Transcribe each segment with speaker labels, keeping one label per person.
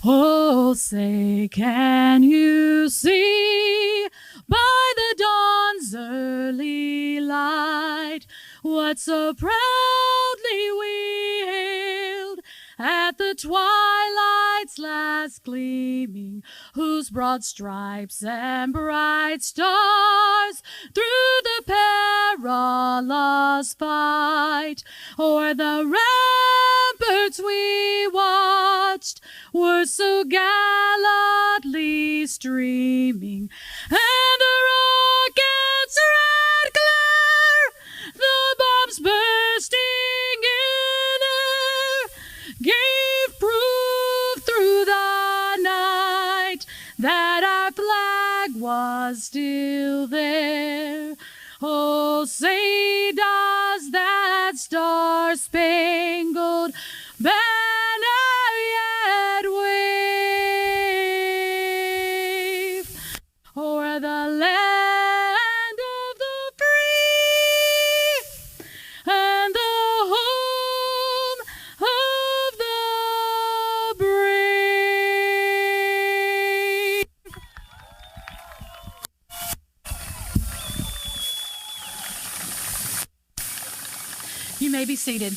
Speaker 1: Oh, say, can you see by the dawn's early light what so proudly we hailed at the twilight's last gleaming, whose broad stripes and bright stars through the perilous fight o'er the ramparts we watched were so gallantly streaming, and the rocket's red glare, the bombs bursting in air, gave proof through the night that our flag was still there. Oh, say does that star-spangled banner yet wave o'er the land of the free and the home of the brave? You may be seated.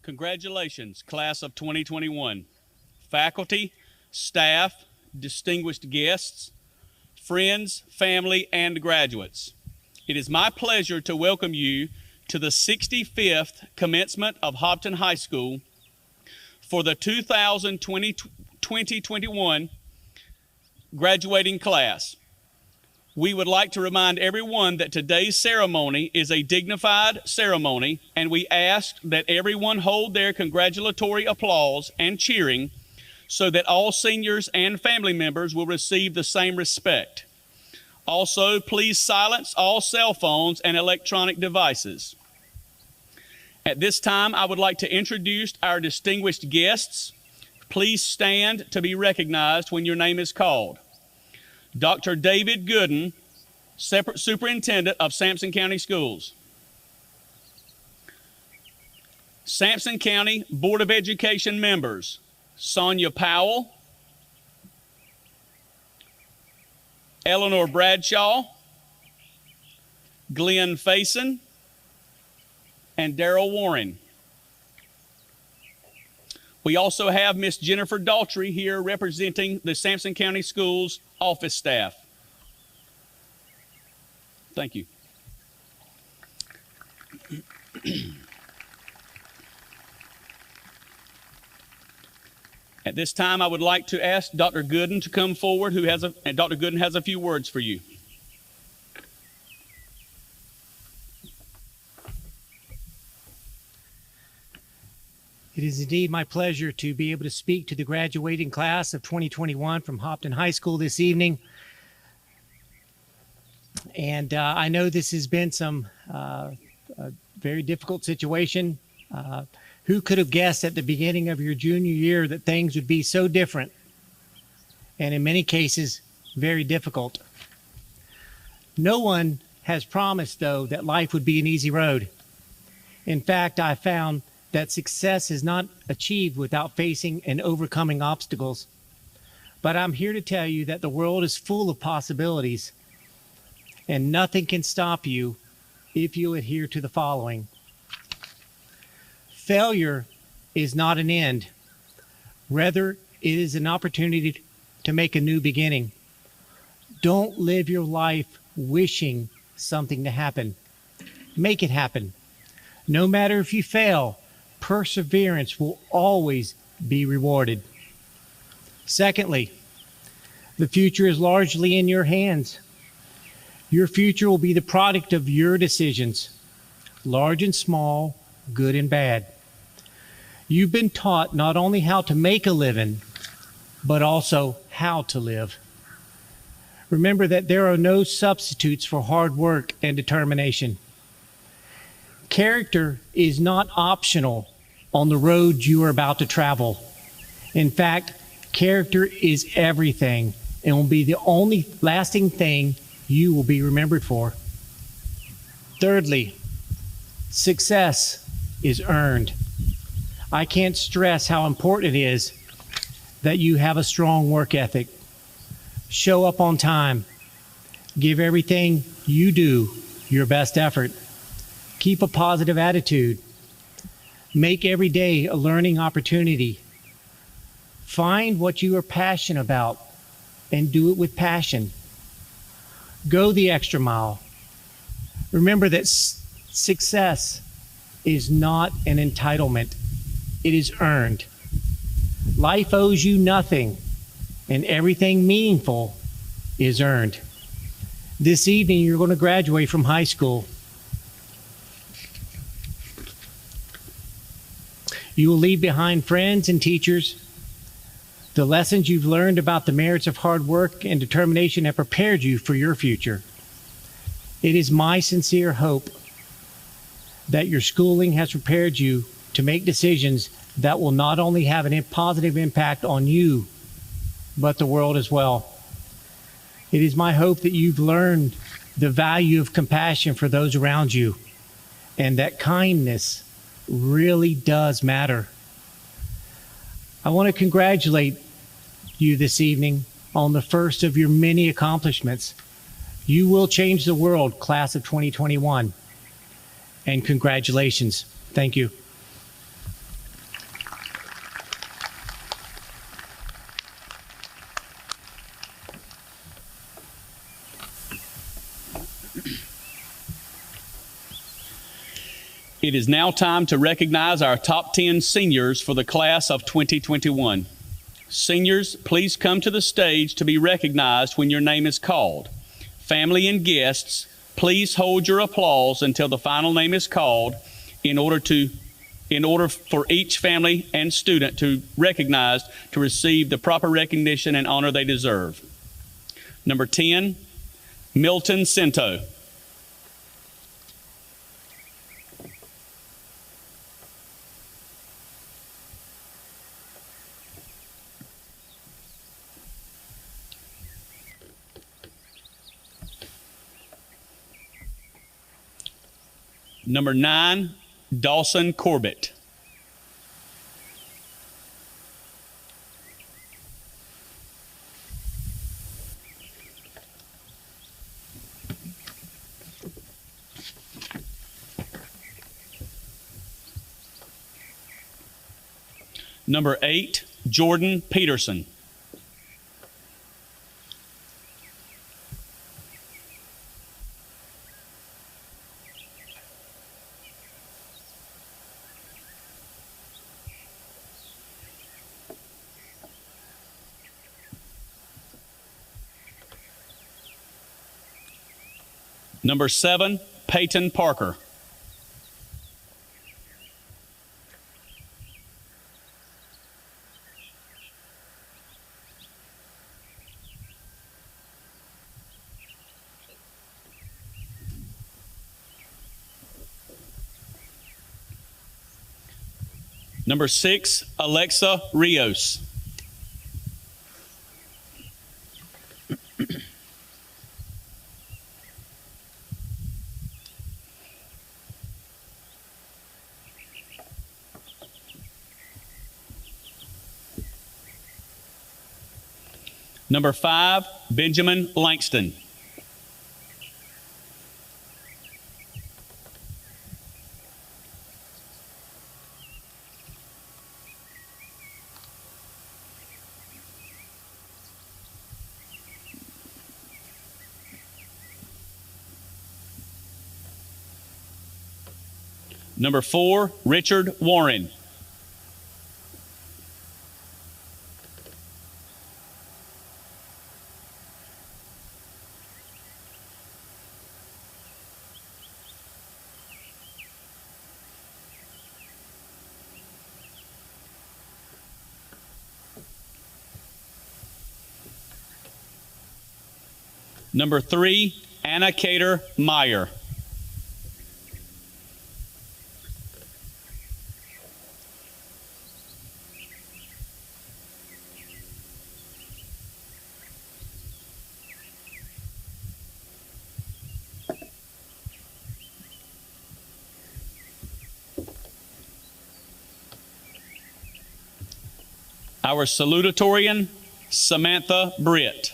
Speaker 2: Congratulations, class of 2021. Faculty, staff, distinguished guests, friends, family, and graduates. It is my pleasure to welcome you to the 65th commencement of Hobbton High School for the 2020-2021 graduating class. We would like to remind everyone that today's ceremony is a dignified ceremony, and we ask that everyone hold their congratulatory applause and cheering so that all seniors and family members will receive the same respect. Also, please silence all cell phones and electronic devices. At this time, I would like to introduce our distinguished guests. Please stand to be recognized when your name is called. Dr. David Gooden, Superintendent of Sampson County Schools. Sampson County Board of Education members, Sonia Powell, Eleanor Bradshaw, Glenn Faison, and Darrell Warren. We also have Miss Jennifer Daltrey here representing the Sampson County Schools office staff. Thank you. At this time, I would like to ask Dr. Gooden to come forward, and Dr. Gooden has a few words for you.
Speaker 3: It is indeed my pleasure to be able to speak to the graduating class of 2021 from Hobbton High School this evening. And I know this has been a very difficult situation. Who could have guessed at the beginning of your junior year that things would be so different? And in many cases, very difficult. No one has promised, though, that life would be an easy road. In fact, I found that success is not achieved without facing and overcoming obstacles. But I'm here to tell you that the world is full of possibilities, and nothing can stop you if you adhere to the following. Failure is not an end. Rather, it is an opportunity to make a new beginning. Don't live your life wishing something to happen. Make it happen. No matter if you fail, perseverance will always be rewarded. Secondly, the future is largely in your hands. Your future will be the product of your decisions, large and small, good and bad. You've been taught not only how to make a living, but also how to live. Remember that there are no substitutes for hard work and determination. Character is not optional on the road you are about to travel. In fact, Character is everything and will be the only lasting thing you will be remembered for. Thirdly, success is earned. I can't stress how important it is that you have a strong work ethic. Show up on time. Give everything you do your best effort. Keep a positive attitude. Make every day a learning opportunity. Find what you are passionate about and do it with passion. Go the extra mile. Remember that success is not an entitlement. It is earned. Life owes you nothing, and everything meaningful is earned. This evening, you're going to graduate from high school. You will leave behind friends and teachers. The lessons you've learned about the merits of hard work and determination have prepared you for your future. It is my sincere hope that your schooling has prepared you to make decisions that will not only have a positive impact on you, but the world as well. It is my hope that you've learned the value of compassion for those around you, and that kindness really does matter. I want to congratulate you this evening on the first of your many accomplishments. You will change the world, class of 2021. And congratulations. Thank you.
Speaker 2: It is now time to recognize our top 10 seniors for the class of 2021. Seniors, please come to the stage to be recognized when your name is called. Family and guests, please hold your applause until the final name is called in order for each family and student to receive the proper recognition and honor they deserve. Number 10, Milton Cento. Number 9, Dawson Corbett. Number 8, Jordan Peterson. Number 7, Peyton Parker. Number 6, Alexa Rios. Number 5, Benjamin Langston. Number 4, Richard Warren. Number 3, Anna Cater Meyer. our Salutatorian, Samantha Britt.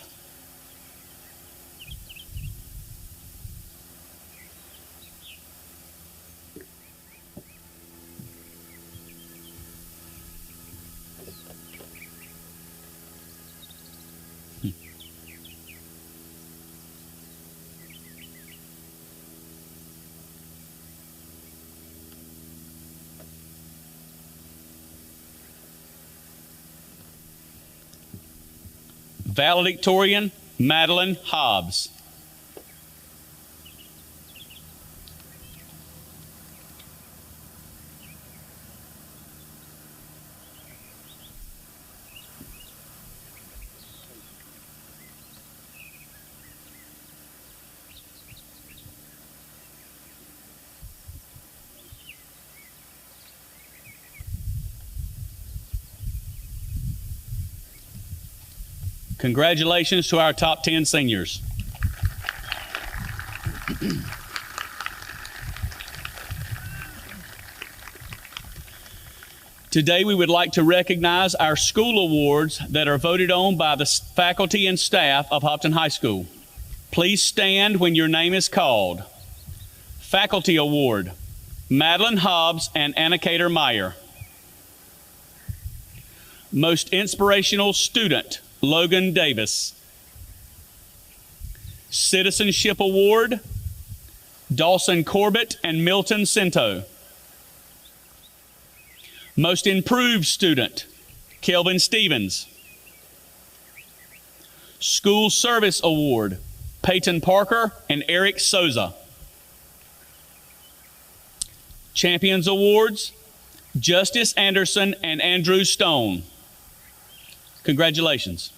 Speaker 2: Valedictorian, Madeleine Hobbs. Congratulations to our top 10 seniors. Today we would like to recognize our school awards that are voted on by the faculty and staff of Hobbton High School. Please stand when your name is called. Faculty Award, Madeleine Hobbs and Anna Cater Meyer. Most Inspirational Student, Logan Davis. Citizenship Award, Dawson Corbett and Milton Cento. Most Improved Student, Kelvin Stevens. School Service Award, Peyton Parker and Eric Souza. Champions Awards, Justice Anderson and Andrew Stone. Congratulations.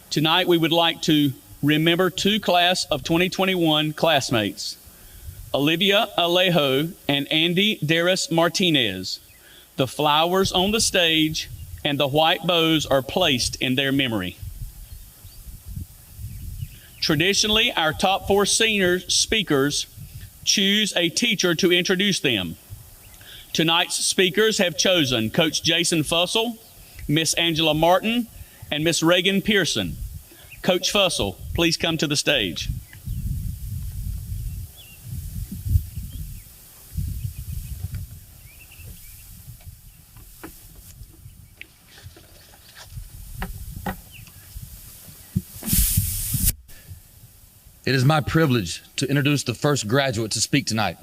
Speaker 2: Tonight we would like to remember two class of 2021 classmates, Olivia Alejo and Andy Darris Martinez. The flowers on the stage and the white bows are placed in their memory. Traditionally, our top 4 senior speakers choose a teacher to introduce them. Tonight's speakers have chosen Coach Jason Fussell, Miss Angela Martin, and Miss Reagan Pearson. Coach Fussell, please come to the stage.
Speaker 4: It is my privilege to introduce the first graduate to speak tonight.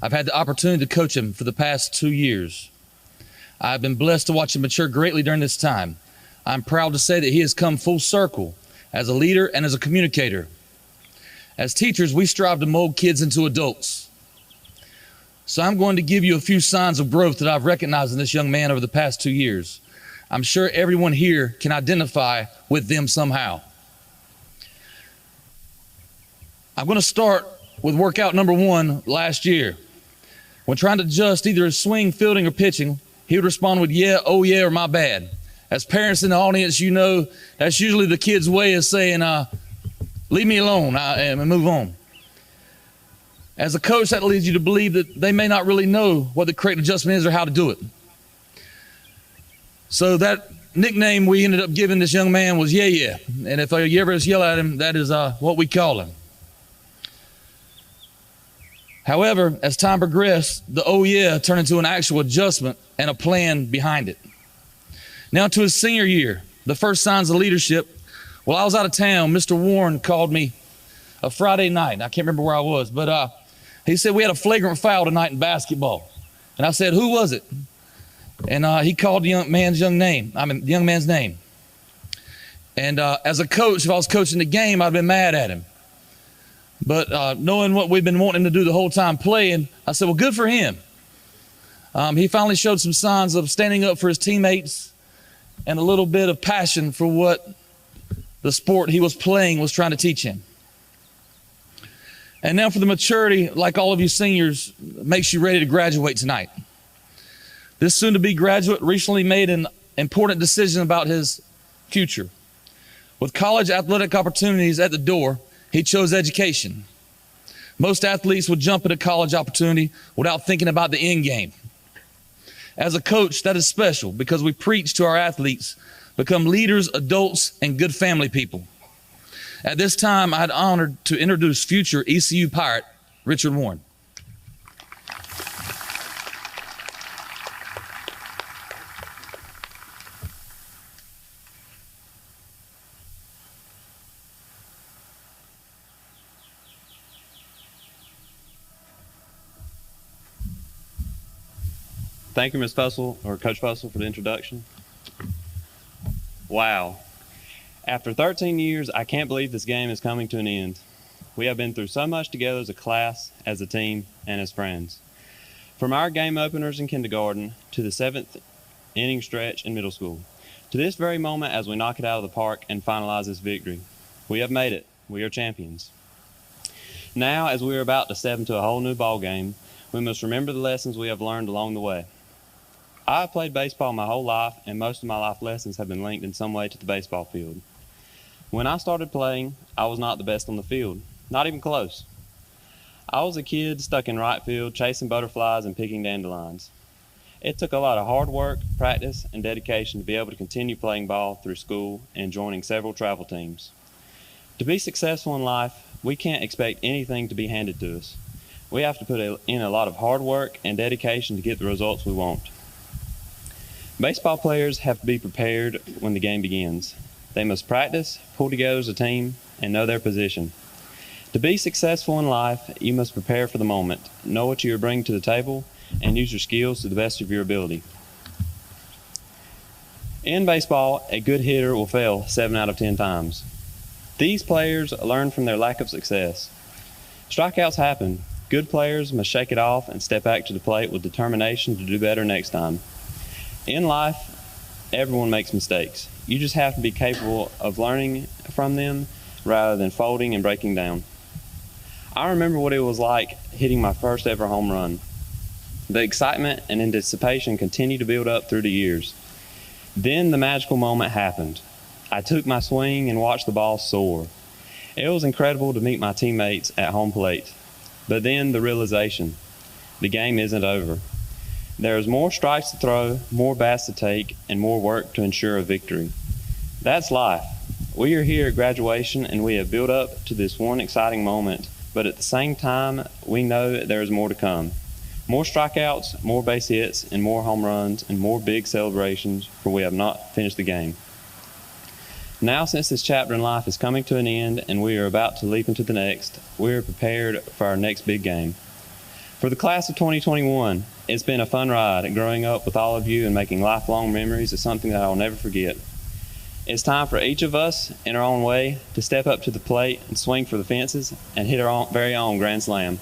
Speaker 4: I've had the opportunity to coach him for the past 2 years. I've been blessed to watch him mature greatly during this time. I'm proud to say that he has come full circle as a leader and as a communicator. As teachers, we strive to mold kids into adults. So I'm going to give you a few signs of growth that I've recognized in this young man over the past 2 years. I'm sure everyone here can identify with them somehow. I'm going to start with workout number 1 last year. When trying to adjust either his swing, fielding, or pitching, he would respond with yeah, oh yeah, or my bad. As parents in the audience, you know that's usually the kid's way of saying, leave me alone and move on. As a coach, that leads you to believe that they may not really know what the correct adjustment is or how to do it. So that nickname we ended up giving this young man was yeah. And if you ever yell at him, that is what we call him. However, as time progressed, the oh yeah turned into an actual adjustment and a plan behind it. Now to his senior year, the first signs of leadership. While I was out of town, Mr. Warren called me a Friday night. I can't remember where I was, but he said we had a flagrant foul tonight in basketball. And I said, who was it? And he called the young man's name. And as a coach, if I was coaching the game, I'd have been mad at him. But knowing what we've been wanting to do the whole time playing, I said, well, good for him. He finally showed some signs of standing up for his teammates and a little bit of passion for what the sport he was playing was trying to teach him. And now for the maturity, like all of you seniors, makes you ready to graduate tonight. This soon-to-be graduate recently made an important decision about his future. With college athletic opportunities at the door, he chose education. Most athletes would jump at a college opportunity without thinking about the end game. As a coach, that is special because we preach to our athletes, become leaders, adults, and good family people. At this time, I'm honored to introduce future ECU Pirate, Richard Warren.
Speaker 5: Thank you, Ms. Fussell, or Coach Fussell, for the introduction. Wow. After 13 years, I can't believe this game is coming to an end. We have been through so much together as a class, as a team, and as friends. From our game openers in kindergarten to the 7th inning stretch in middle school, to this very moment as we knock it out of the park and finalize this victory. We have made it. We are champions. Now, as we are about to step into a whole new ball game, we must remember the lessons we have learned along the way. I have played baseball my whole life, and most of my life lessons have been linked in some way to the baseball field. When I started playing, I was not the best on the field, not even close. I was a kid stuck in right field, chasing butterflies and picking dandelions. It took a lot of hard work, practice, and dedication to be able to continue playing ball through school and joining several travel teams. To be successful in life, we can't expect anything to be handed to us. We have to put in a lot of hard work and dedication to get the results we want. Baseball players have to be prepared when the game begins. They must practice, pull together as a team, and know their position. To be successful in life, you must prepare for the moment, know what you are bringing to the table, and use your skills to the best of your ability. In baseball, a good hitter will fail 7 out of 10 times. These players learn from their lack of success. Strikeouts happen. Good players must shake it off and step back to the plate with determination to do better next time. In life, everyone makes mistakes. You just have to be capable of learning from them rather than folding and breaking down. I remember what it was like hitting my first ever home run. The excitement and anticipation continued to build up through the years. Then the magical moment happened. I took my swing and watched the ball soar. It was incredible to meet my teammates at home plate. But then the realization, the game isn't over. There is more strikes to throw, more bats to take, and more work to ensure a victory. That's life. We are here at graduation and we have built up to this one exciting moment, but at the same time, we know that there is more to come. More strikeouts, more base hits, and more home runs, and more big celebrations, for we have not finished the game. Now, since this chapter in life is coming to an end and we are about to leap into the next, we are prepared for our next big game. For the class of 2021, it's been a fun ride. Growing up with all of you and making lifelong memories is something that I will never forget. It's time for each of us, in our own way, to step up to the plate and swing for the fences and hit our very own grand slam.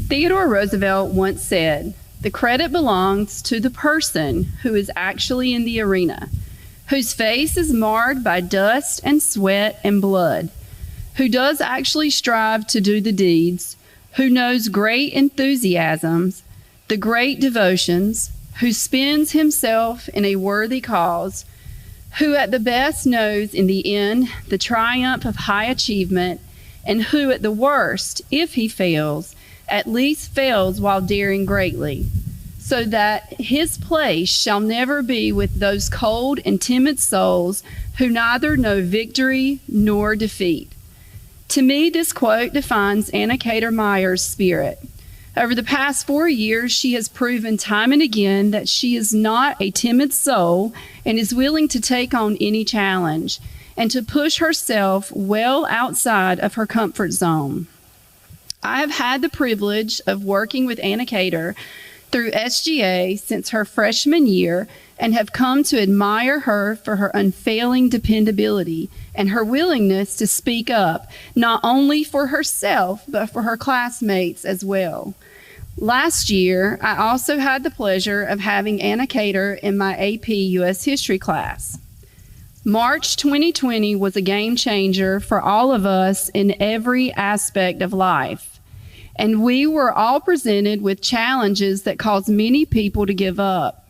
Speaker 6: Theodore Roosevelt once said, "The credit belongs to the person who is actually in the arena, whose face is marred by dust and sweat and blood, who does actually strive to do the deeds, who knows great enthusiasms, the great devotions, who spends himself in a worthy cause, who at the best knows in the end the triumph of high achievement, and who at the worst, if he fails, at least fails while daring greatly, so that his place shall never be with those cold and timid souls who neither know victory nor defeat." To me, this quote defines Anna Cater Meyer's spirit. Over the past 4 years, she has proven time and again that she is not a timid soul and is willing to take on any challenge and to push herself well outside of her comfort zone. I have had the privilege of working with Anna Cater through SGA since her freshman year and have come to admire her for her unfailing dependability and her willingness to speak up, not only for herself, but for her classmates as well. Last year, I also had the pleasure of having Anna Cater in my AP U.S. History class. March 2020 was a game changer for all of us in every aspect of life. And we were all presented with challenges that caused many people to give up.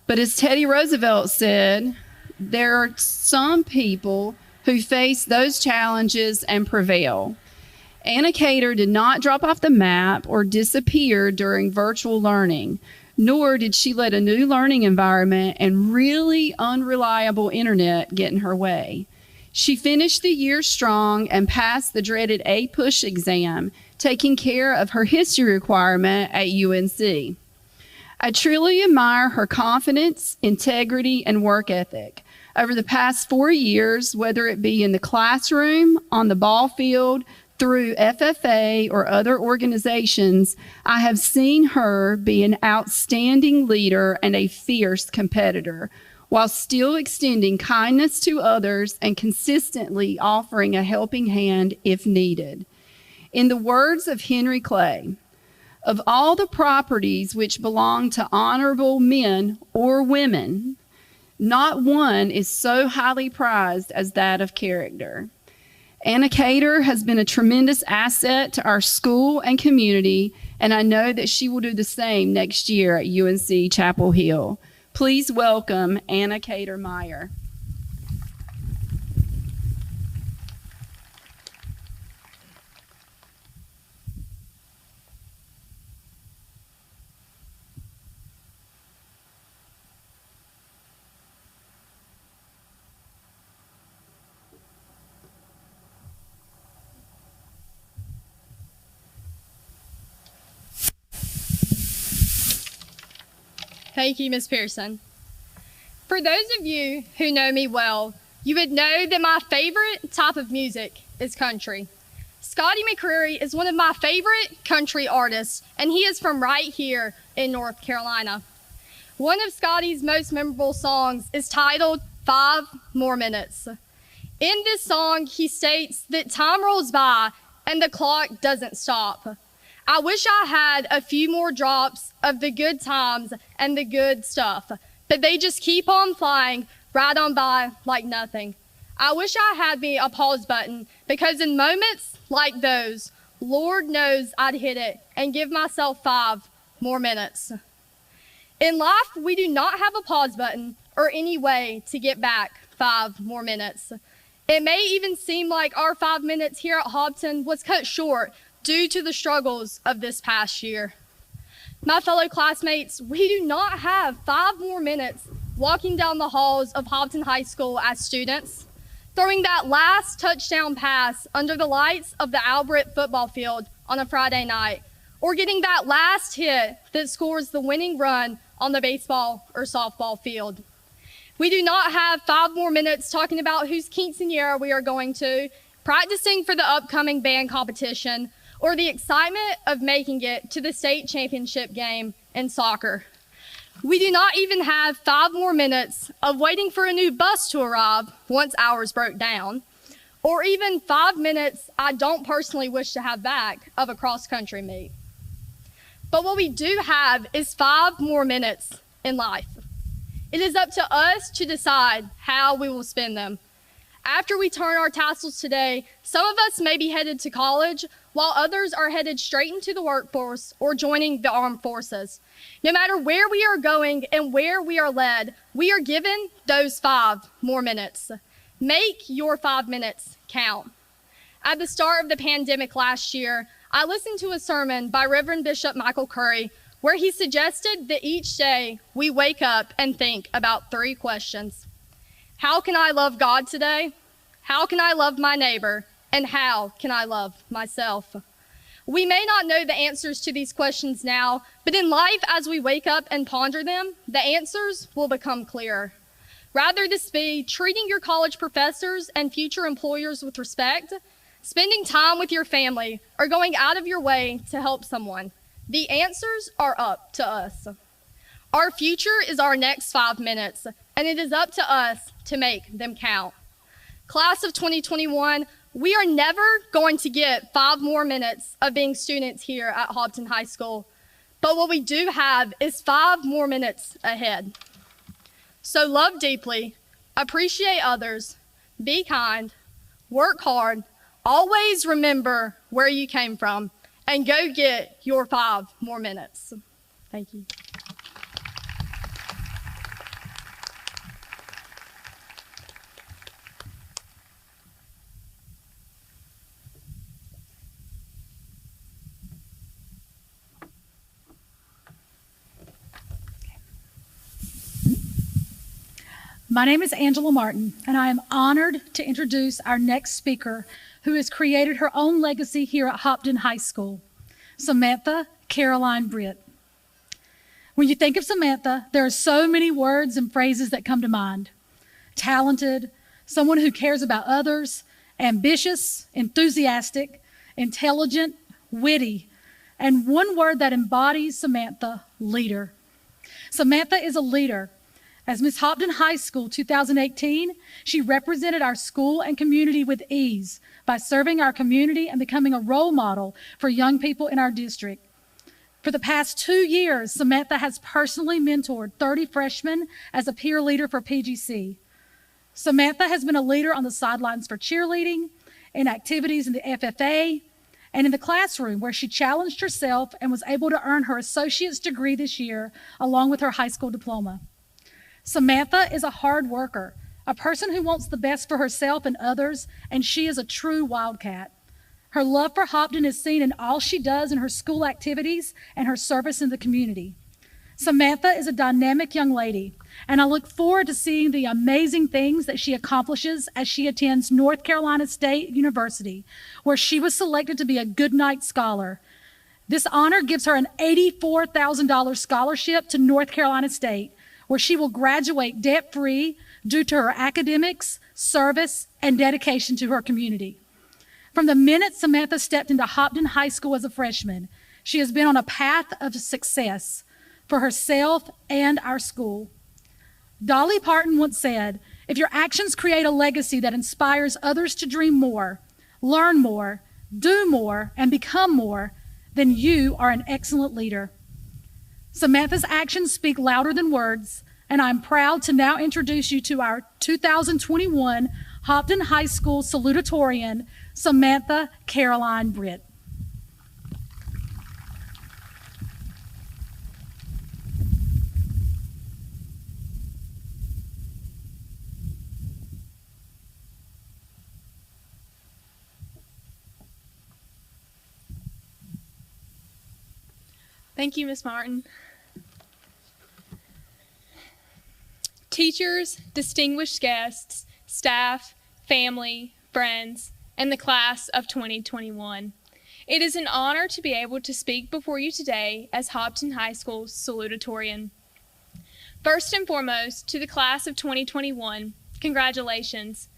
Speaker 6: But as Teddy Roosevelt said, there are some people who face those challenges and prevail. Anna Cater did not drop off the map or disappear during virtual learning, nor did she let a new learning environment and really unreliable internet get in her way. She finished the year strong and passed the dreaded A-Push exam, taking care of her history requirement at UNC. I truly admire her confidence, integrity, and work ethic. Over the past 4 years, whether it be in the classroom, on the ball field, through FFA or other organizations, I have seen her be an outstanding leader and a fierce competitor, while still extending kindness to others and consistently offering a helping hand if needed. In the words of Henry Clay, of all the properties which belong to honorable men or women, not one is so highly prized as that of character. Anna Cater has been a tremendous asset to our school and community, and I know that she will do the same next year at UNC Chapel Hill. Please welcome Anna Cater Meyer.
Speaker 7: Thank you, Ms. Pearson. For those of you who know me well, you would know that my favorite type of music is country. Scotty McCreery is one of my favorite country artists, and he is from right here in North Carolina. One of Scotty's most memorable songs is titled 5 More Minutes. In this song, he states that time rolls by and the clock doesn't stop. I wish I had a few more drops of the good times and the good stuff, but they just keep on flying right on by like nothing. I wish I had me a pause button, because in moments like those, Lord knows I'd hit it and give myself 5 more minutes. In life, we do not have a pause button or any way to get back 5 more minutes. It may even seem like our 5 minutes here at Hobbton was cut short due to the struggles of this past year. My fellow classmates, we do not have 5 more minutes walking down the halls of Hobbton High School as students, throwing that last touchdown pass under the lights of the Albert football field on a Friday night, or getting that last hit that scores the winning run on the baseball or softball field. We do not have 5 more minutes talking about whose quinceañera we are going to, practicing for the upcoming band competition, or the excitement of making it to the state championship game in soccer. We do not even have 5 more minutes of waiting for a new bus to arrive once ours broke down, or even 5 minutes I don't personally wish to have back of a cross-country meet. But what we do have is 5 more minutes in life. It is up to us to decide how we will spend them. After we turn our tassels today, some of us may be headed to college, while others are headed straight into the workforce or joining the armed forces. No matter where we are going and where we are led, we are given those 5 more minutes. Make your 5 minutes count. At the start of the pandemic last year, I listened to a sermon by Reverend Bishop Michael Curry, where he suggested that each day we wake up and think about 3 questions. How can I love God today? How can I love my neighbor? And how can I love myself? We may not know the answers to these questions now, but in life, as we wake up and ponder them, the answers will become clearer. Rather this be treating your college professors and future employers with respect, spending time with your family, or going out of your way to help someone. The answers are up to us. Our future is our next 5 minutes, and it is up to us to make them count. Class of 2021, we are never going to get 5 more minutes of being students here at Hobbton High School, but what we do have is 5 more minutes ahead. So love deeply, appreciate others, be kind, work hard, always remember where you came from, and go get your 5 more minutes. Thank you.
Speaker 1: My name is Angela Martin, and I am honored to introduce our next speaker, who has created her own legacy here at Hobbton High School, Samantha Caroline Britt. When you think of Samantha, there are so many words and phrases that come to mind. Talented, someone who cares about others, ambitious, enthusiastic, intelligent, witty, and one word that embodies Samantha, leader. Samantha is a leader. As Miss Hobbton High School 2018, she represented our school and community with ease by serving our community and becoming a role model for young people in our district. For the past 2 years, Samantha has personally mentored 30 freshmen as a peer leader for PGC. Samantha has been a leader on the sidelines for cheerleading, in activities in the FFA, and in the classroom, where she challenged herself and was able to earn her associate's degree this year, along with her high school diploma. Samantha is a hard worker, a person who wants the best for herself and others, and she is a true wildcat. Her love for Hobbton is seen in all she does in her school activities and her service in the community. Samantha is a dynamic young lady, and I look forward to seeing the amazing things that she accomplishes as she attends North Carolina State University, where she was selected to be a Goodnight Scholar. This honor gives her an $84,000 scholarship to North Carolina State, where she will graduate debt-free due to her academics, service, and dedication to her community. From the minute Samantha stepped into Hobbton High School as a freshman, she has been on a path of success for herself and our school. Dolly Parton once said, "If your actions create a legacy that inspires others to dream more, learn more, do more, and become more, then you are an excellent leader." Samantha's actions speak louder than words, and I'm proud to now introduce you to our 2021 Hobbton High School Salutatorian, Samantha Caroline Britt.
Speaker 8: Thank you, Ms. Martin. Teachers, distinguished guests, staff, family, friends, and the class of 2021. It is an honor to be able to speak before you today as Hobbton High School's salutatorian. First and foremost, to the class of 2021, congratulations.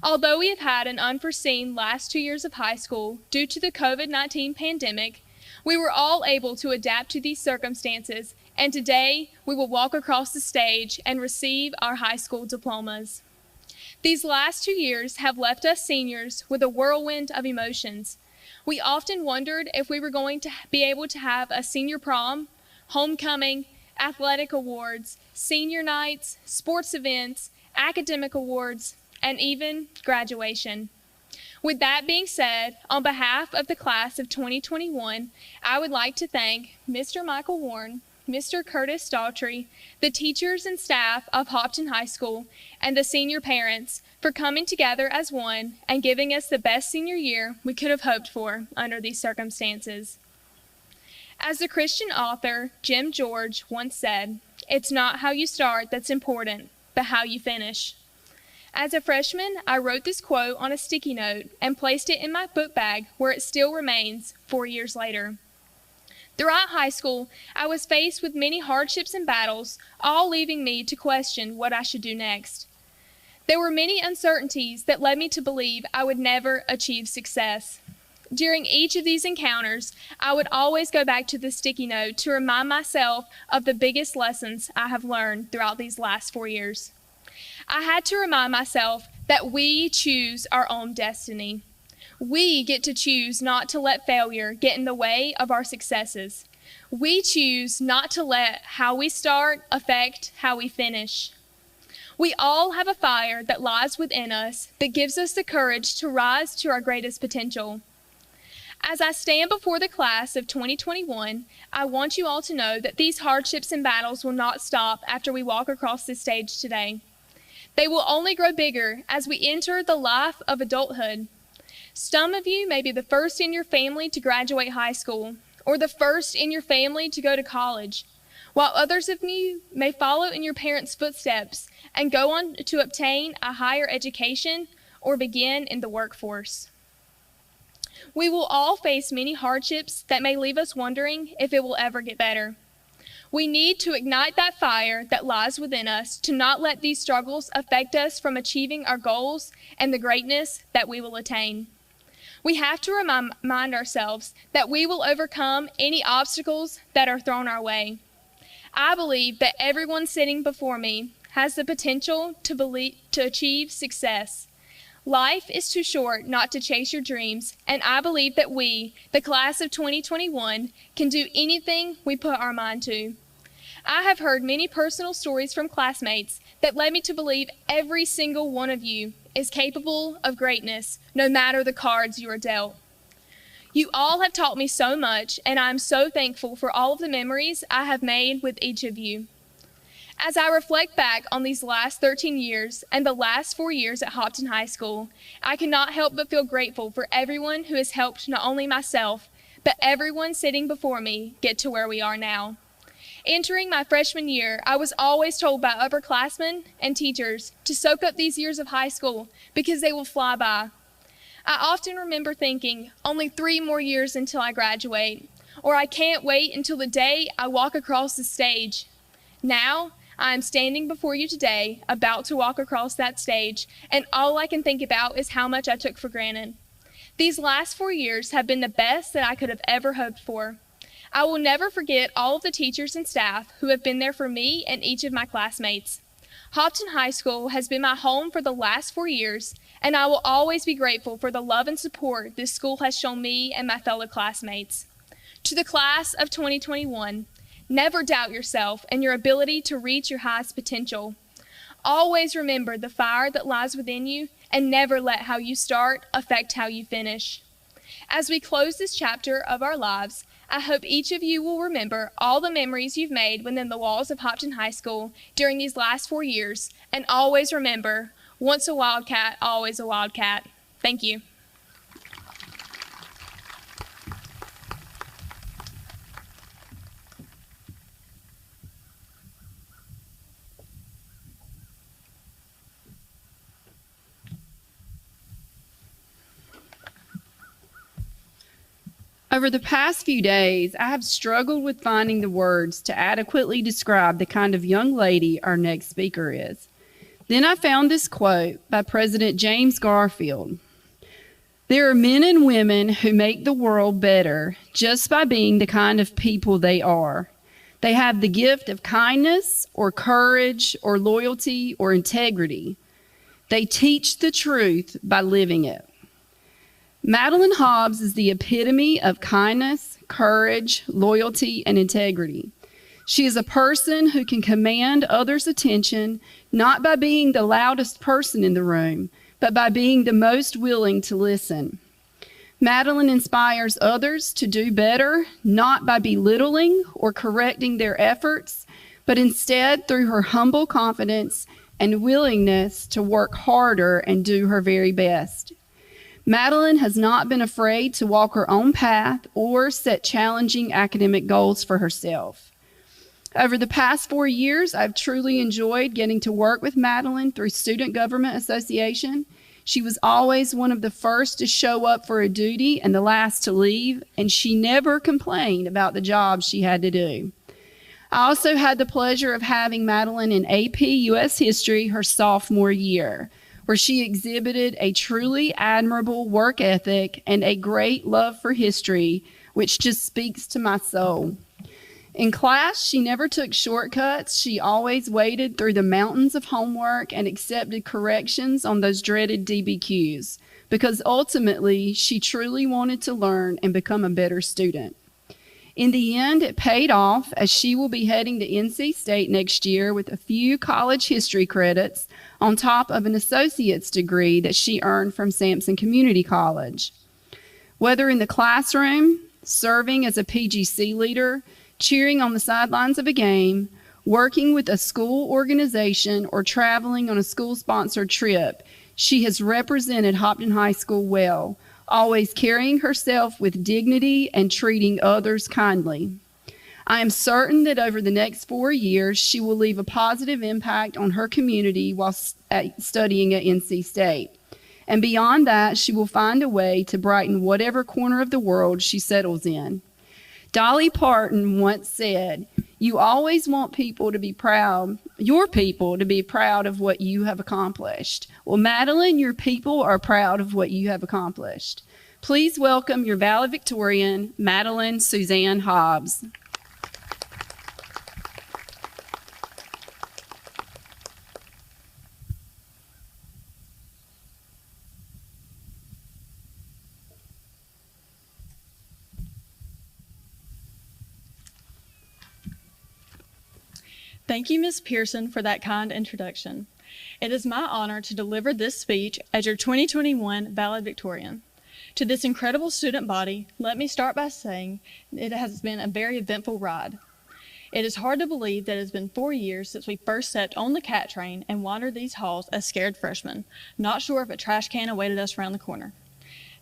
Speaker 8: Although we have had an unforeseen last 2 years of high school due to the COVID-19 pandemic, we were all able to adapt to these circumstances, and today we will walk across the stage and receive our high school diplomas. These last 2 years have left us seniors with a whirlwind of emotions. We often wondered if we were going to be able to have a senior prom, homecoming, athletic awards, senior nights, sports events, academic awards, and even graduation. With that being said, on behalf of the class of 2021, I would like to thank Mr. Michael Warren, Mr. Curtis Daughtry, the teachers and staff of Hobbton High School, and the senior parents for coming together as one and giving us the best senior year we could have hoped for under these circumstances. As the Christian author Jim George once said, "It's not how you start that's important, but how you finish." As a freshman, I wrote this quote on a sticky note and placed it in my book bag, where it still remains 4 years later. Throughout high school, I was faced with many hardships and battles, all leaving me to question what I should do next. There were many uncertainties that led me to believe I would never achieve success. During each of these encounters, I would always go back to the sticky note to remind myself of the biggest lessons I have learned throughout these last 4 years. I had to remind myself that we choose our own destiny. We get to choose not to let failure get in the way of our successes. We choose not to let how we start affect how we finish. We all have a fire that lies within us that gives us the courage to rise to our greatest potential. As I stand before the class of 2021, I want you all to know that these hardships and battles will not stop after we walk across this stage today. They will only grow bigger as we enter the life of adulthood. Some of you may be the first in your family to graduate high school, or the first in your family to go to college, while others of you may follow in your parents' footsteps and go on to obtain a higher education or begin in the workforce. We will all face many hardships that may leave us wondering if it will ever get better. We need to ignite that fire that lies within us to not let these struggles affect us from achieving our goals and the greatness that we will attain. We have to remind ourselves that we will overcome any obstacles that are thrown our way. I believe that everyone sitting before me has the potential to achieve success. Life is too short not to chase your dreams, and I believe that we, the class of 2021, can do anything we put our mind to. I have heard many personal stories from classmates that led me to believe every single one of you is capable of greatness, no matter the cards you are dealt. You all have taught me so much, and I am so thankful for all of the memories I have made with each of you. As I reflect back on these last 13 years and the last 4 years at Hobbton High School, I cannot help but feel grateful for everyone who has helped not only myself, but everyone sitting before me get to where we are now. Entering my freshman year, I was always told by upperclassmen and teachers to soak up these years of high school because they will fly by. I often remember thinking, only 3 more years until I graduate, or I can't wait until the day I walk across the stage. Now, I am standing before you today, about to walk across that stage, and all I can think about is how much I took for granted. These last 4 years have been the best that I could have ever hoped for. I will never forget all of the teachers and staff who have been there for me and each of my classmates. Hobbton High School has been my home for the last 4 years, and I will always be grateful for the love and support this school has shown me and my fellow classmates. To the class of 2021, never doubt yourself and your ability to reach your highest potential. Always remember the fire that lies within you, and never let how you start affect how you finish. As we close this chapter of our lives, I hope each of you will remember all the memories you've made within the walls of Hobbton High School during these last 4 years, and always remember, once a Wildcat, always a Wildcat. Thank you.
Speaker 6: Over the past few days, I have struggled with finding the words to adequately describe the kind of young lady our next speaker is. Then I found this quote by President James Garfield. "There are men and women who make the world better just by being the kind of people they are. They have the gift of kindness or courage or loyalty or integrity. They teach the truth by living it." Madeleine Hobbs is the epitome of kindness, courage, loyalty, and integrity. She is a person who can command others' attention not by being the loudest person in the room, but by being the most willing to listen. Madeleine inspires others to do better, not by belittling or correcting their efforts, but instead through her humble confidence and willingness to work harder and do her very best. Madeleine has not been afraid to walk her own path or set challenging academic goals for herself. Over the past 4 years, I've truly enjoyed getting to work with Madeleine through Student Government Association. She was always one of the first to show up for a duty and the last to leave, and she never complained about the job she had to do. I also had the pleasure of having Madeleine in AP U.S. History her sophomore year, where she exhibited a truly admirable work ethic and a great love for history, which just speaks to my soul. In class, she never took shortcuts. She always waded through the mountains of homework and accepted corrections on those dreaded DBQs, because ultimately she truly wanted to learn and become a better student. In the end, it paid off, as she will be heading to NC State next year with a few college history credits on top of an associate's degree that she earned from Sampson Community College. Whether in the classroom, serving as a PGC leader, cheering on the sidelines of a game, working with a school organization, or traveling on a school-sponsored trip, she has represented Hobbton High School well, always carrying herself with dignity and treating others kindly. I am certain that over the next 4 years, she will leave a positive impact on her community while studying at NC State. And beyond that, she will find a way to brighten whatever corner of the world she settles in. Dolly Parton once said, "You always want people to be proud, your people to be proud of what you have accomplished." Well, Madeleine, your people are proud of what you have accomplished. Please welcome your valedictorian, Madeleine Suzanne Hobbs.
Speaker 9: Thank you, Ms. Pearson, for that kind introduction. It is my honor to deliver this speech as your 2021 valedictorian. To this incredible student body, let me start by saying it has been a very eventful ride. It is hard to believe that it has been 4 years since we first stepped on the cat train and wandered these halls as scared freshmen, not sure if a trash can awaited us around the corner.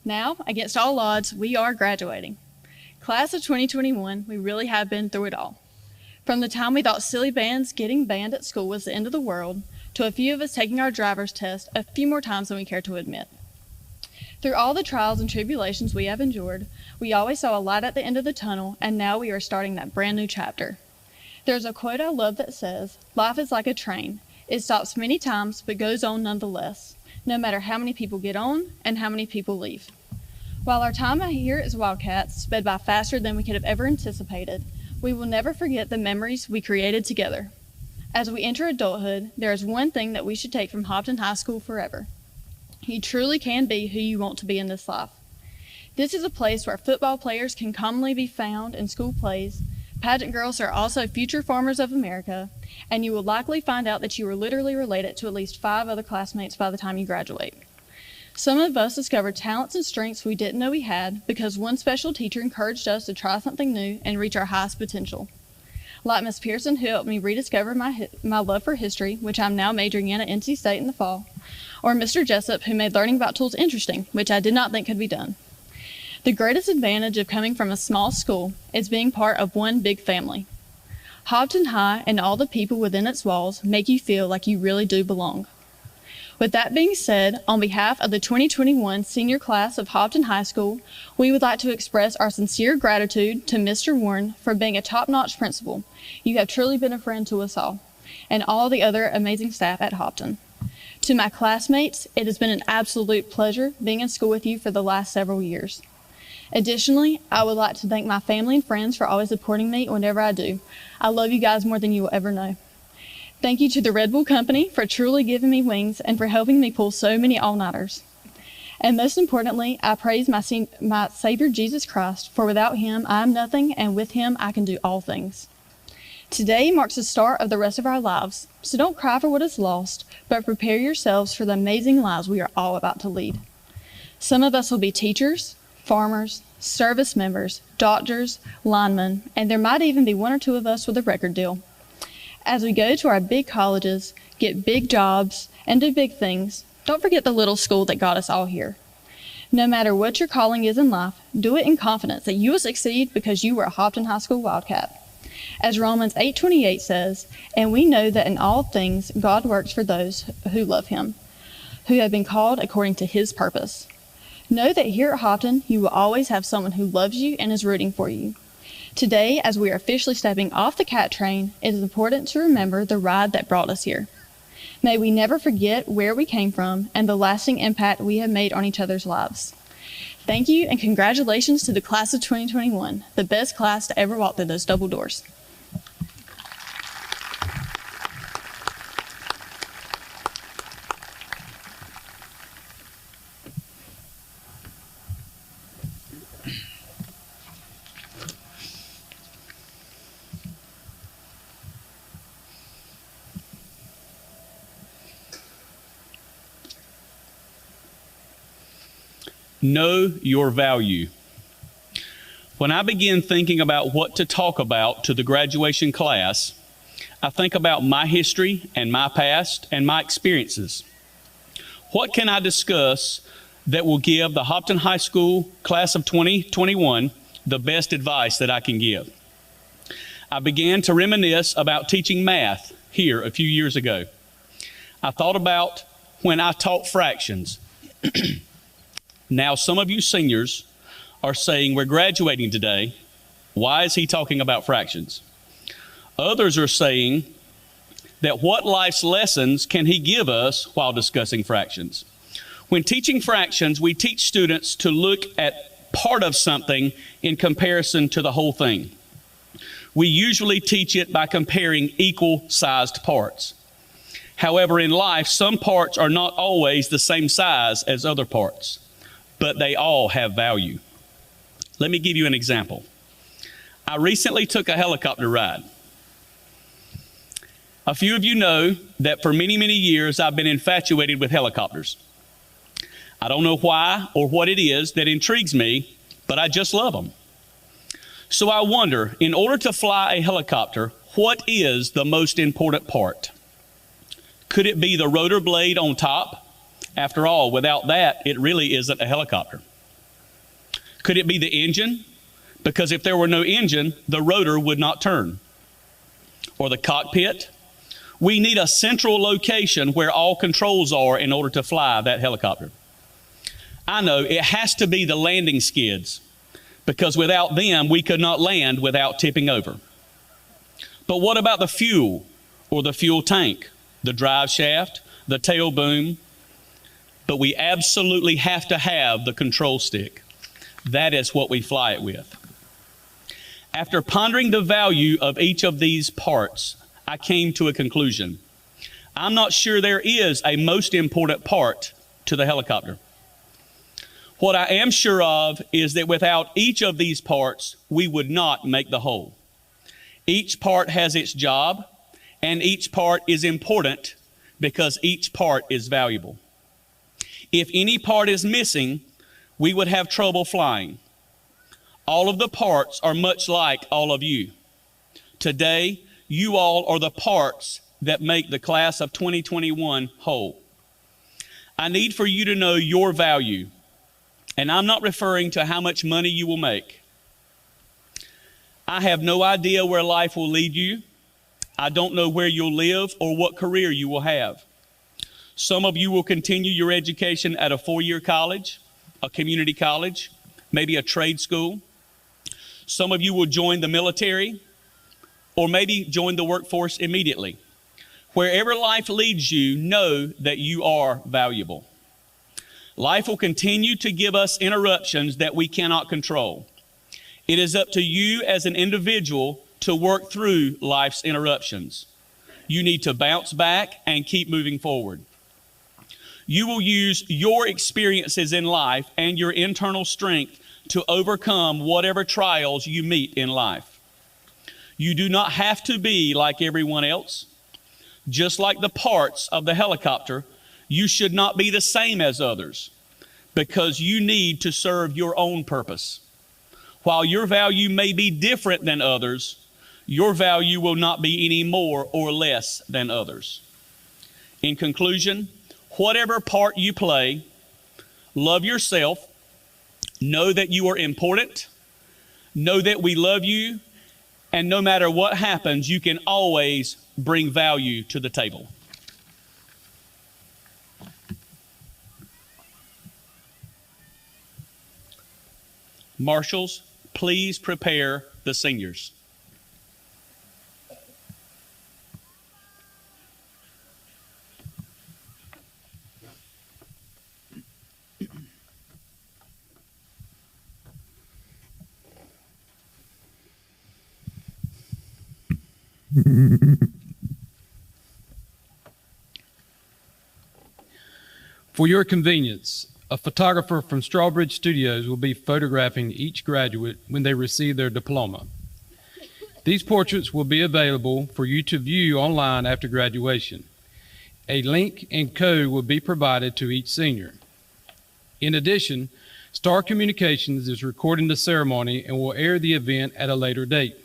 Speaker 9: Now, against all odds, we are graduating. Class of 2021, we really have been through it all. From the time we thought silly bands getting banned at school was the end of the world, to a few of us taking our driver's test a few more times than we care to admit. Through all the trials and tribulations we have endured, we always saw a light at the end of the tunnel, and now we are starting that brand new chapter. There's a quote I love that says, "Life is like a train. It stops many times, but goes on nonetheless, no matter how many people get on and how many people leave." While our time here as Wildcats sped by faster than we could have ever anticipated, we will never forget the memories we created together. As we enter adulthood, there is one thing that we should take from Hobbton High School forever. You truly can be who you want to be in this life. This is a place where football players can commonly be found in school plays, pageant girls are also future farmers of America, and you will likely find out that you are literally related to at least 5 other classmates by the time you graduate. Some of us discovered talents and strengths we didn't know we had because one special teacher encouraged us to try something new and reach our highest potential. Like Ms. Pearson, who helped me rediscover my love for history, which I'm now majoring in at NC State in the fall, or Mr. Jessup, who made learning about tools interesting, which I did not think could be done. The greatest advantage of coming from a small school is being part of one big family. Hobbton High and all the people within its walls make you feel like you really do belong. With that being said, on behalf of the 2021 senior class of Hobbton High School, we would like to express our sincere gratitude to Mr. Warren for being a top-notch principal. You have truly been a friend to us all, and all the other amazing staff at Hobbton. To my classmates, it has been an absolute pleasure being in school with you for the last several years. Additionally, I would like to thank my family and friends for always supporting me whenever I do. I love you guys more than you will ever know. Thank you to the Red Bull Company for truly giving me wings and for helping me pull so many all-nighters. And most importantly, I praise my Savior Jesus Christ, for without him I am nothing, and with him I can do all things. Today marks the start of the rest of our lives, so don't cry for what is lost, but prepare yourselves for the amazing lives we are all about to lead. Some of us will be teachers, farmers, service members, doctors, linemen, and there might even be 1 or 2 of us with a record deal. As we go to our big colleges, get big jobs, and do big things, don't forget the little school that got us all here. No matter what your calling is in life, do it in confidence that you will succeed because you were a Hobbton High School Wildcat. As Romans 8:28 says, "And we know that in all things God works for those who love him, who have been called according to his purpose." Know that here at Hobbton, you will always have someone who loves you and is rooting for you. Today, as we are officially stepping off the cat train, it is important to remember the ride that brought us here. May we never forget where we came from and the lasting impact we have made on each other's lives. Thank you and congratulations to the class of 2021, the best class to ever walk through those double doors.
Speaker 2: Know your value. When I begin thinking about what to talk about to the graduation class, I think about my history and my past and my experiences. What can I discuss that will give the Hobbton High School class of 2021 the best advice that I can give? I began to reminisce about teaching math here a few years ago. I thought about when I taught fractions. Now, some of you seniors are saying, we're graduating today. Why is he talking about fractions? Others are saying that what life's lessons can he give us while discussing fractions? When teaching fractions, we teach students to look at part of something in comparison to the whole thing. We usually teach it by comparing equal-sized parts. However, in life, some parts are not always the same size as other parts, but they all have value. Let me give you an example. I recently took a helicopter ride. A few of you know that for many, many years I've been infatuated with helicopters. I don't know why or what it is that intrigues me, but I just love them. So I wonder, in order to fly a helicopter, what is the most important part? Could it be the rotor blade on top? After all, without that, it really isn't a helicopter. Could it be the engine? Because if there were no engine, the rotor would not turn. Or the cockpit? We need a central location where all controls are in order to fly that helicopter. I know it has to be the landing skids, because without them, we could not land without tipping over. But what about the fuel or the fuel tank, the drive shaft, the tail boom? But we absolutely have to have the control stick. That is what we fly it with. After pondering the value of each of these parts, I came to a conclusion. I'm not sure there is a most important part to the helicopter. What I am sure of is that without each of these parts, we would not make the whole. Each part has its job, and each part is important because each part is valuable. If any part is missing, we would have trouble flying. All of the parts are much like all of you. Today, you all are the parts that make the class of 2021 whole. I need for you to know your value, and I'm not referring to how much money you will make. I have no idea where life will lead you. I don't know where you'll live or what career you will have. Some of you will continue your education at a four-year college, a community college, maybe a trade school. Some of you will join the military or maybe join the workforce immediately. Wherever life leads you, know that you are valuable. Life will continue to give us interruptions that we cannot control. It is up to you as an individual to work through life's interruptions. You need to bounce back and keep moving forward. You will use your experiences in life and your internal strength to overcome whatever trials you meet in life. You do not have to be like everyone else. Just like the parts of the helicopter, you should not be the same as others because you need to serve your own purpose. While your value may be different than others, your value will not be any more or less than others. In conclusion, whatever part you play, love yourself, know that you are important, know that we love you, and no matter what happens, you can always bring value to the table. Marshals, please prepare the seniors.
Speaker 10: For your convenience, a photographer from Strawbridge Studios will be photographing each graduate when they receive their diploma. These portraits will be available for you to view online after graduation. A link and code will be provided to each senior. In addition, Star Communications is recording the ceremony and will air the event at a later date.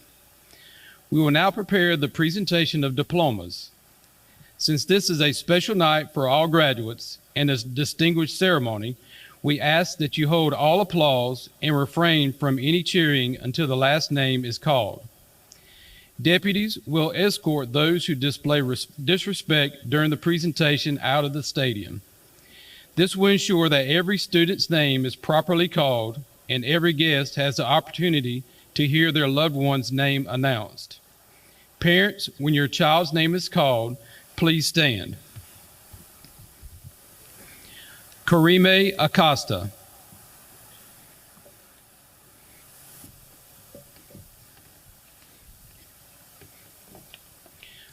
Speaker 10: We will now prepare the presentation of diplomas. Since this is a special night for all graduates and a distinguished ceremony, we ask that you hold all applause and refrain from any cheering until the last name is called. Deputies will escort those who display disrespect during the presentation out of the stadium. This will ensure that every student's name is properly called and every guest has the opportunity to hear their loved one's name announced. Parents, when your child's name is called, please stand. Karime Acosta.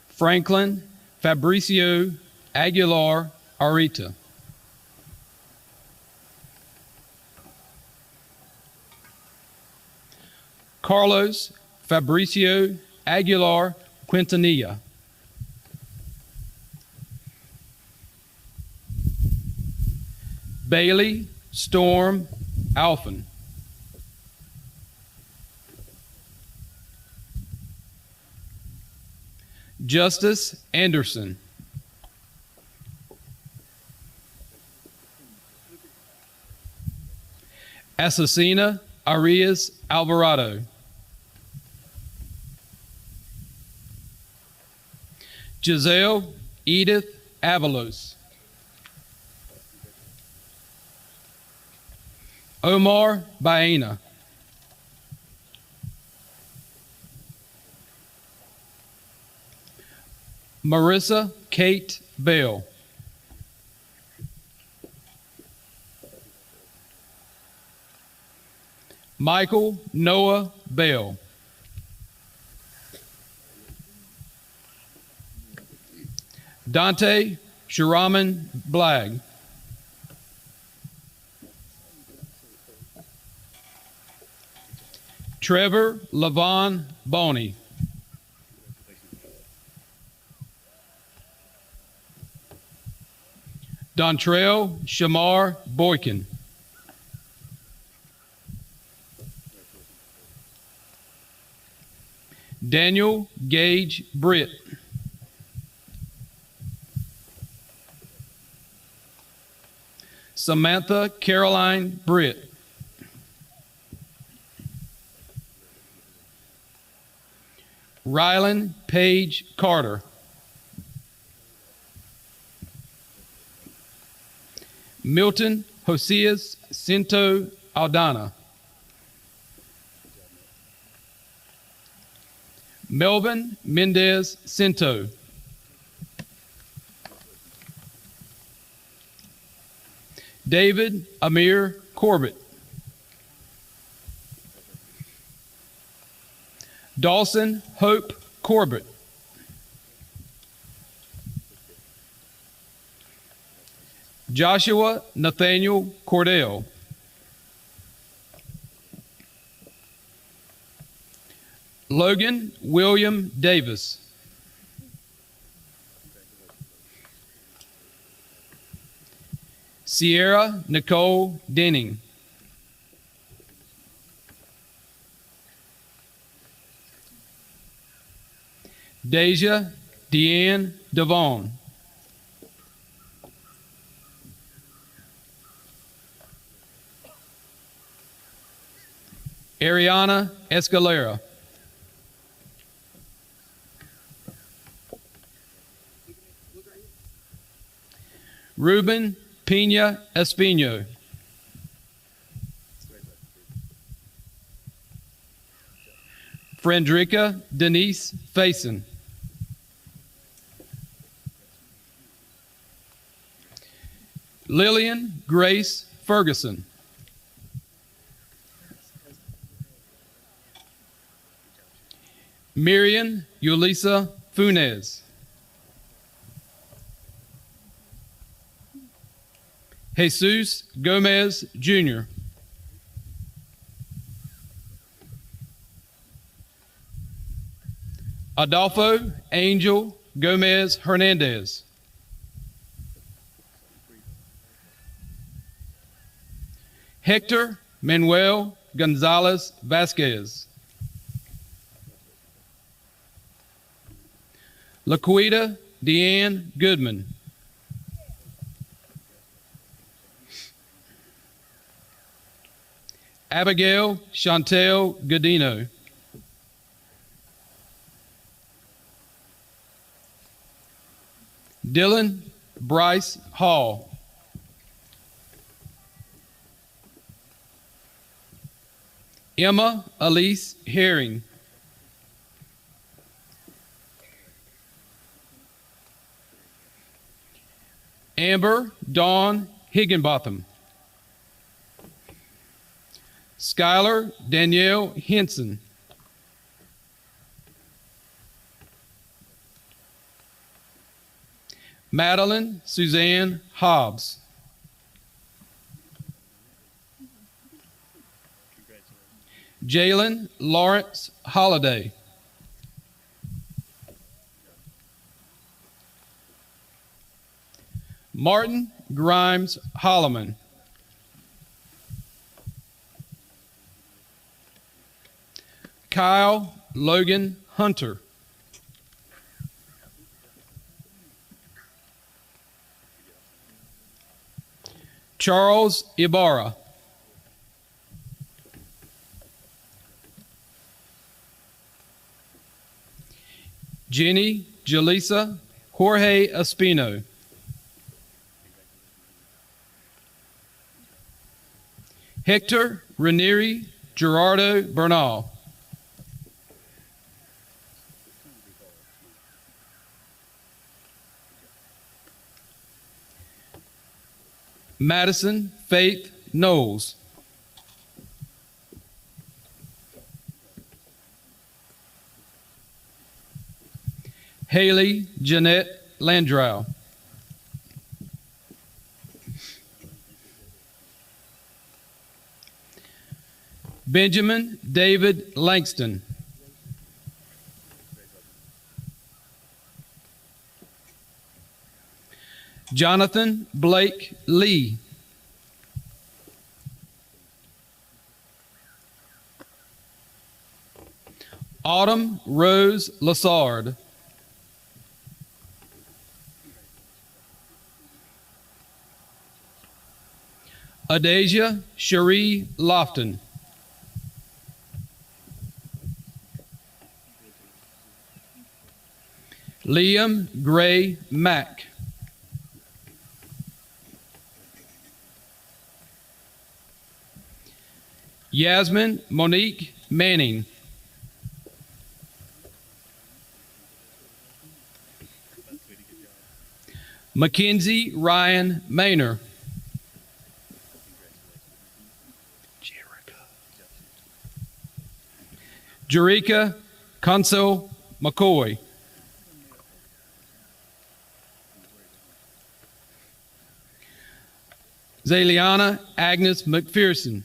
Speaker 10: Franklin Fabricio Aguilar Arita. Carlos Fabricio Aguilar Quintanilla. Bailey Storm Alphen. Justice Anderson. Asesina Arias Alvarado. Giselle Edith Avalos. Omar Baena. Marissa Kate Bell. Michael Noah Bell. Dante Shiraman Blag. Trevor Lavon Boney. Dontrell Shamar Boykin. Daniel Gage Britt. Samantha Caroline Britt. Rylan Page Carter. Milton Josias Cinto Aldana. Melvin Mendez Cinto. David Amir Corbett. Dawson Hope Corbett. Joshua Nathaniel Cordell. Logan William Davis. Sierra Nicole Denning. Deja Deanne Devon. Ariana Escalera. Ruben Pena Espino. Frandrica Denise Faison. Lillian Grace Ferguson. Miriam Yulisa Funes. Jesus Gomez Jr. Adolfo Angel Gomez Hernandez. Hector Manuel Gonzalez Vasquez. Laquita Deanne Goodman. Abigail Chantel Godino. Dylan Bryce Hall. Emma Elise Herring. Amber Dawn Higginbotham. Skylar Danielle Henson. Madeleine Suzanne Hobbs. Jalen Lawrence Holliday. Martin Grimes Holloman. Kyle Logan Hunter. Charles Ibarra. Jenny Jaleesa Jorge Espino. Hector Ranieri Gerardo Bernal. Madison Faith Knowles. Haley Jeanette Landrow. Benjamin David Langston. Jonathan Blake Lee. Autumn Rose Lassard. Adasia Cherie Lofton. Liam Gray Mack. Yasmin Monique Manning. Mackenzie Ryan Maynor. Jerika Consul McCoy. Zaliana Agnes McPherson.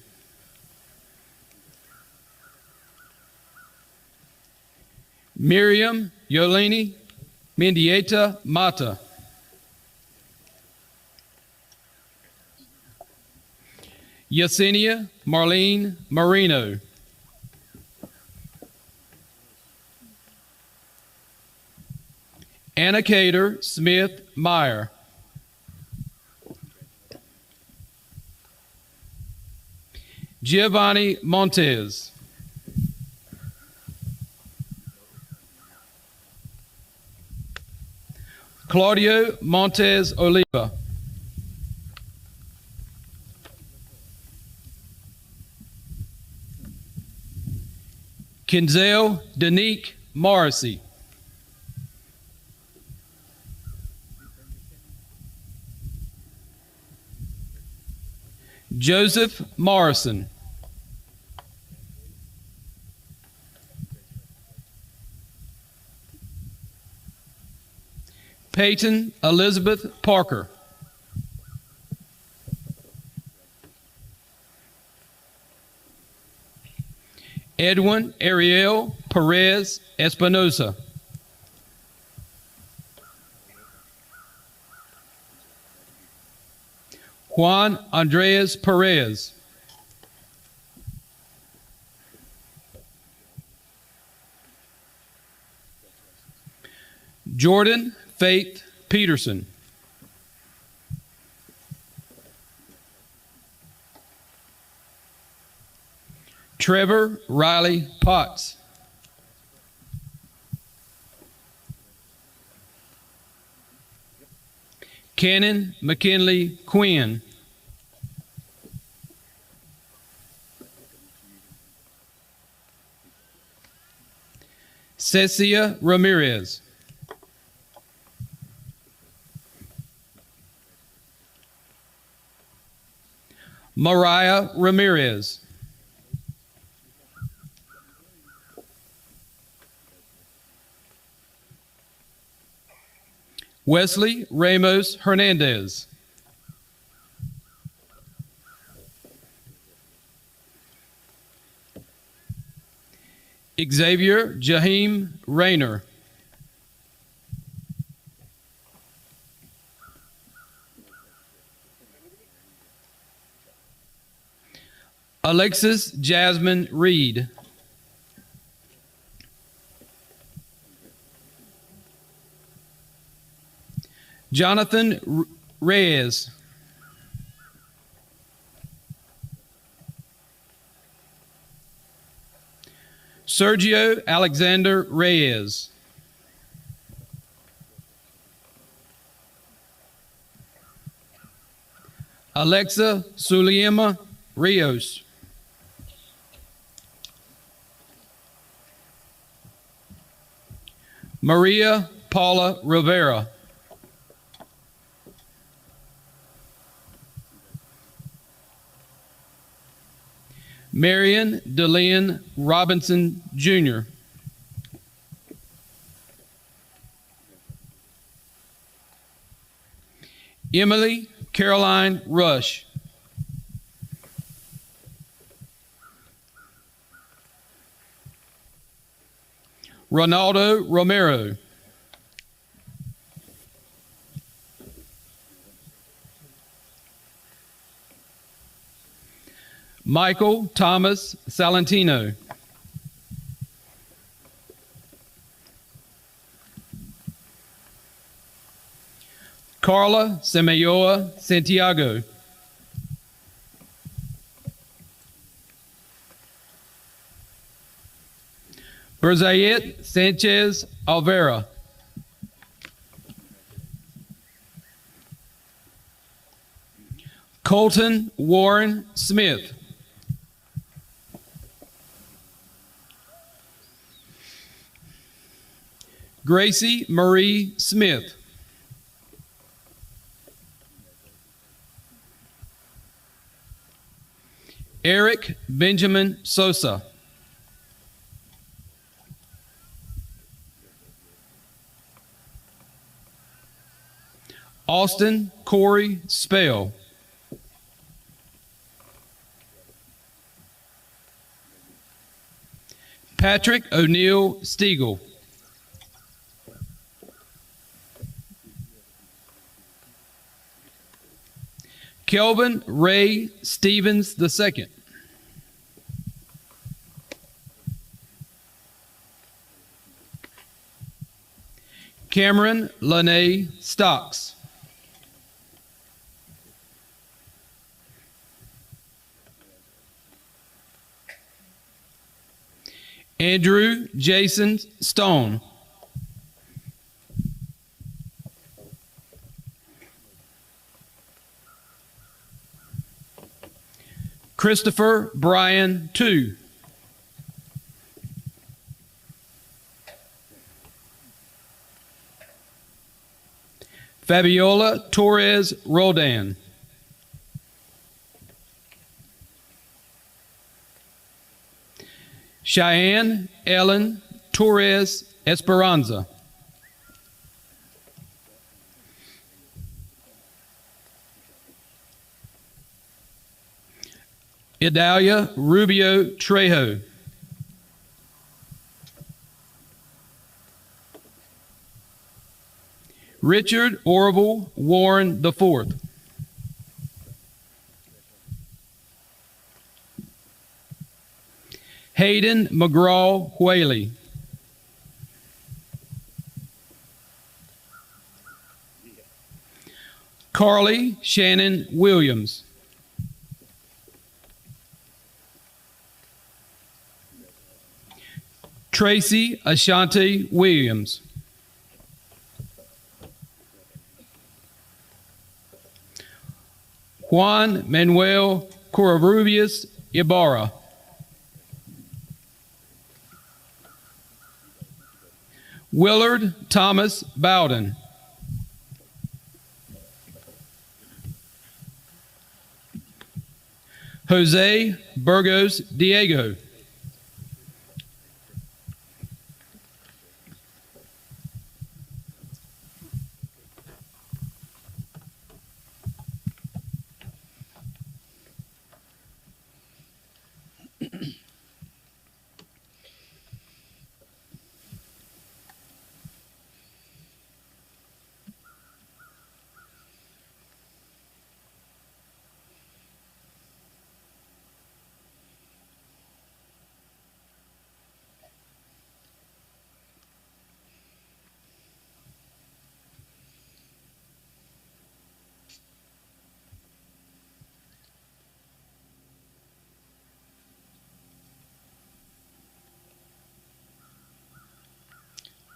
Speaker 10: Miriam Yolini Mendieta Mata. Yesenia Marlene Marino. Anna Cater Smith Meyer. Giovanni Montez. Claudio Montez Oliva. Kinzel Danique Morrissey. Joseph Morrison. Peyton Elizabeth Parker. Edwin Ariel Perez Espinosa. Juan Andres Perez. Jordan Faith Peterson. Trevor Riley Potts. Cannon McKinley Quinn. Cecia Ramirez. Mariah Ramirez. Wesley Ramos Hernandez. Xavier Jaheim Rayner. Alexis Jasmine Reed. Jonathan Reyes. Sergio Alexander Reyes. Alexa Suliema Rios. Maria Paula Rivera. Marion DeLynn Robinson, Jr. Emily Caroline Rush. Ronaldo Romero. Michael Thomas Salentino. Carla Semeyoa Santiago. Berzayet Sanchez Alvera. Colton Warren Smith. Gracie Marie Smith. Eric Benjamin Sosa. Austin Corey Spell. Patrick O'Neill Stiegel. Kelvin Ray Stevens II. Cameron Lene Stocks. Andrew Jason Stone. Christopher Bryan II. Fabiola Torres Roldan. Cheyenne Ellen Torres Esperanza. Idalia Rubio Trejo. Richard Orville Warren IV. Hayden McGraw Whaley. Carly Shannon Williams. Tracy Ashanti Williams. Juan Manuel Covarrubias Ibarra. Willard Thomas Bowden. Jose Burgos Diego.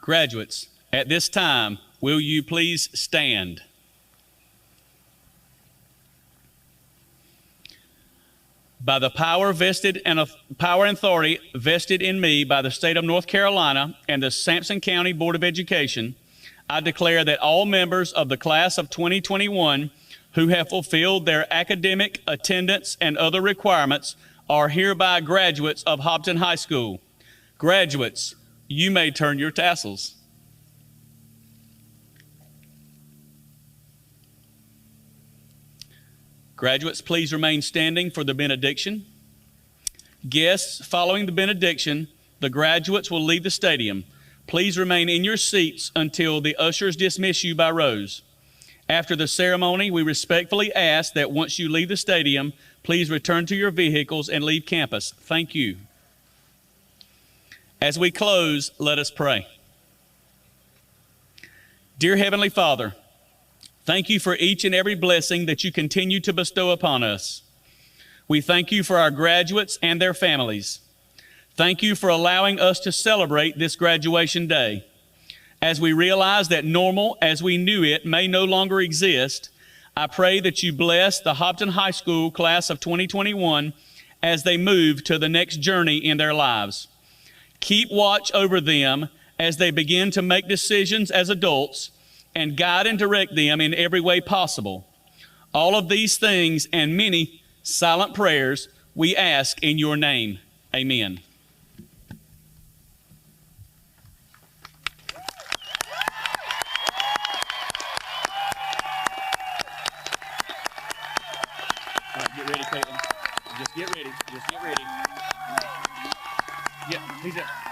Speaker 2: Graduates, at this time, will you please stand? By the power and authority vested in me by the state of North Carolina and the Sampson County Board of Education, I declare that all members of the class of 2021 who have fulfilled their academic, attendance, and other requirements are hereby graduates of Hobbton High School. Graduates, you may turn your tassels. Graduates, please remain standing for the benediction. Guests, following the benediction, the graduates will leave the stadium. Please remain in your seats until the ushers dismiss you by rows. After the ceremony, we respectfully ask that once you leave the stadium, please return to your vehicles and leave campus. Thank you. As we close, let us pray. Dear Heavenly Father, thank you for each and every blessing that you continue to bestow upon us. We thank you for our graduates and their families. Thank you for allowing us to celebrate this graduation day. As we realize that normal as we knew it may no longer exist, I pray that you bless the Hobbton High School class of 2021 as they move to the next journey in their lives. Keep watch over them as they begin to make decisions as adults and guide and direct them in every way possible. All of these things and many silent prayers we ask in your name. Amen. All right, get ready, Caitlin. Just get ready. Yeah, he's up.